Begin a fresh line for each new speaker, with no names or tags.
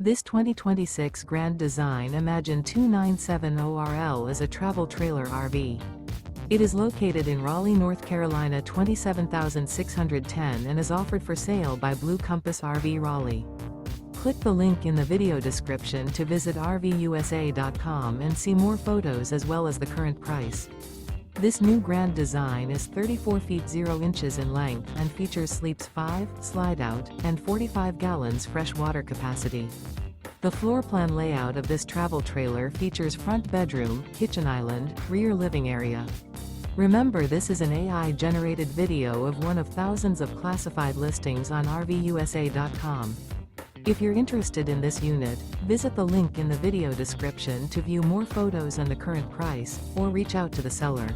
This 2026 Grand Design Imagine 2970RL is a travel trailer RV. It is located in Raleigh, North Carolina 27610 and is offered for sale by Blue Compass RV Raleigh. Click the link in the video description to visit RVUSA.com and see more photos as well as the current price. This new Grand Design is 34 feet 0 inches in length and features sleeps 5, slide-out, and 45 gallons fresh water capacity. The floor plan layout of this travel trailer features front bedroom, kitchen island, rear living area. Remember, this is an AI-generated video of one of thousands of classified listings on RVUSA.com. If you're interested in this unit, visit the link in the video description to view more photos and the current price, or reach out to the seller.